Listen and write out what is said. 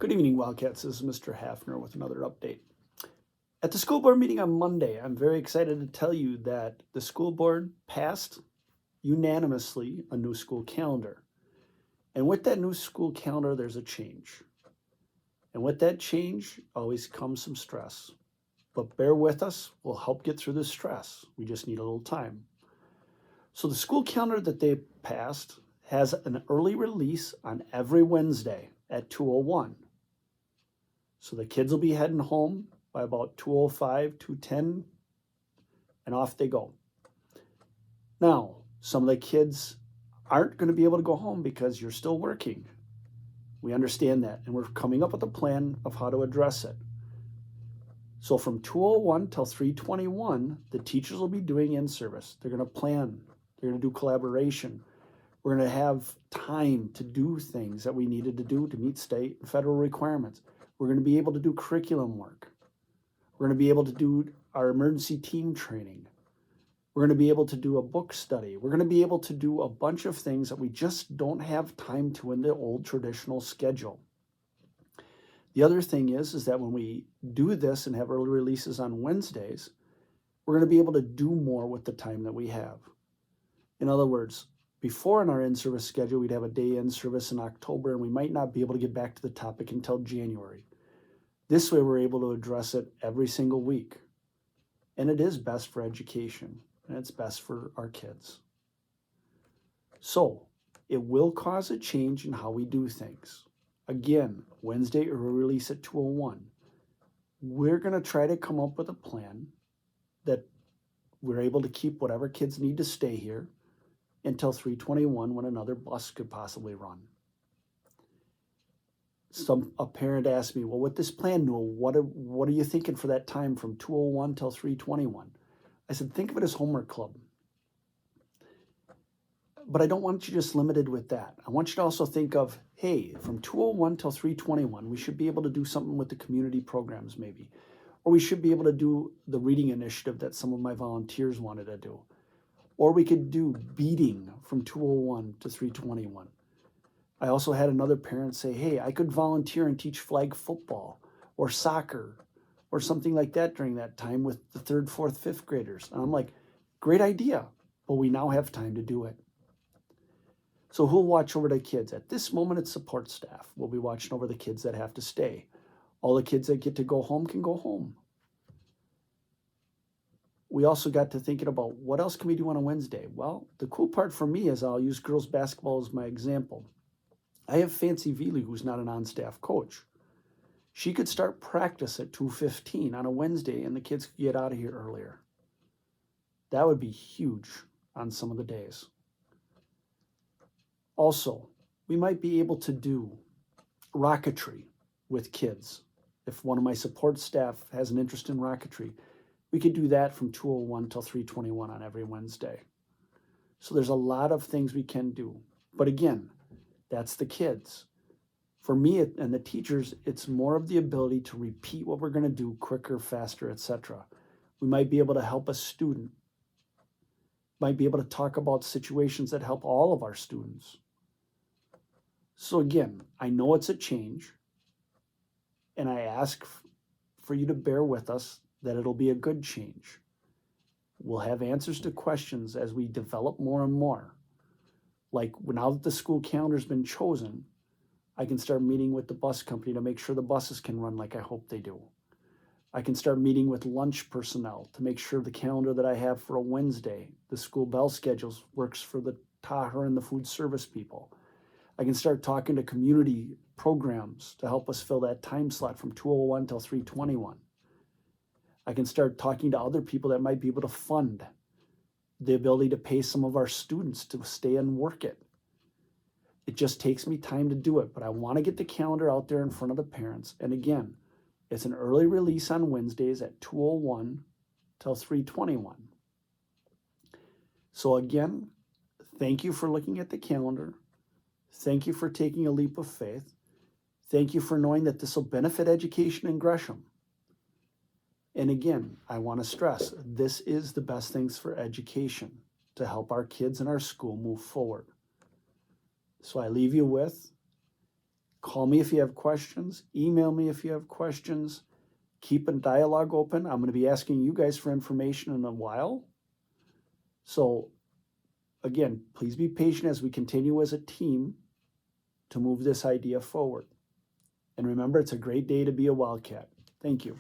Good evening, Wildcats. This is Mr. Hafner with another update. At the school board meeting on Monday, I'm very excited to tell you that the school board passed unanimously a new school calendar. And with that new school calendar, there's a change. And with that change always comes some stress. But bear with us, we'll help get through the stress. We just need a little time. So the school calendar that they passed has an early release on every Wednesday at 2:01. So the kids will be heading home by about 2:05, 2:10, and off they go. Now, some of the kids aren't going to be able to go home because you're still working. We understand that, and we're coming up with a plan of how to address it. So from 2:01 till 3:21, the teachers will be doing in-service. They're going to plan. They're going to do collaboration. We're going to have time to do things that we needed to do to meet state and federal requirements. We're going to be able to do curriculum work. We're going to be able to do our emergency team training. We're going to be able to do a book study. We're going to be able to do a bunch of things that we just don't have time to in the old traditional schedule. The other thing is that when we do this and have early releases on Wednesdays, we're going to be able to do more with the time that we have. In other words, before in our in-service schedule, we'd have a day in-service in October, and we might not be able to get back to the topic until January. This way, we're able to address it every single week. And it is best for education, and it's best for our kids. So, it will cause a change in how we do things. Again, Wednesday early release at 2:01. We're going to try to come up with a plan that we're able to keep whatever kids need to stay here until 3:21 when another bus could possibly run. A parent asked me, well, with this plan, Noel, what are you thinking for that time from 2:01 till 3:21? I said, think of it as homework club. But I don't want you just limited with that. I want you to also think of, hey, from 2:01 till 3:21, we should be able to do something with the community programs maybe. Or we should be able to do the reading initiative that some of my volunteers wanted to do. Or we could do beading from 2:01 to 3:21. I also had another parent say, hey, I could volunteer and teach flag football or soccer or something like that during that time with the 3rd, 4th, 5th graders. And I'm like, great idea, but we now have time to do it. So who'll watch over the kids? At this moment, it's support staff. We'll be watching over the kids that have to stay. All the kids that get to go home can go home. We also got to thinking about what else can we do on a Wednesday? Well, the cool part for me is I'll use girls basketball as my example. I have Fancy Veely, who's not an on-staff coach. She could start practice at 2:15 on a Wednesday and the kids could get out of here earlier. That would be huge on some of the days. Also, we might be able to do rocketry with kids. If one of my support staff has an interest in rocketry, we could do that from 2:01 till 3:21 on every Wednesday. So there's a lot of things we can do. But again, that's the kids. For me and the teachers, it's more of the ability to repeat what we're going to do quicker, faster, etc. We might be able to help a student, might be able to talk about situations that help all of our students. So again, I know it's a change, and I ask for you to bear with us that it'll be a good change. We'll have answers to questions as we develop more and more. Like now that the school calendar's been chosen, I can start meeting with the bus company to make sure the buses can run like I hope they do. I can start meeting with lunch personnel to make sure the calendar that I have for a Wednesday, the school bell schedules, works for the TAHR and the food service people. I can start talking to community programs to help us fill that time slot from 2:01 till 3:21. I can start talking to other people that might be able to fund the ability to pay some of our students to stay and work it. It just takes me time to do it, but I want to get the calendar out there in front of the parents. And again, it's an early release on Wednesdays at 2:01 till 3:21. So again, thank you for looking at the calendar. Thank you for taking a leap of faith. Thank you for knowing that this will benefit education in Gresham. And again, I want to stress, this is the best things for education to help our kids in our school move forward. So I leave you with, Call me if you have questions. Email me if you have questions. Keep a dialogue open. I'm going to be asking you guys for information in a while. So again, please be patient as we continue as a team to move this idea forward. And remember, it's a great day to be a Wildcat. Thank you.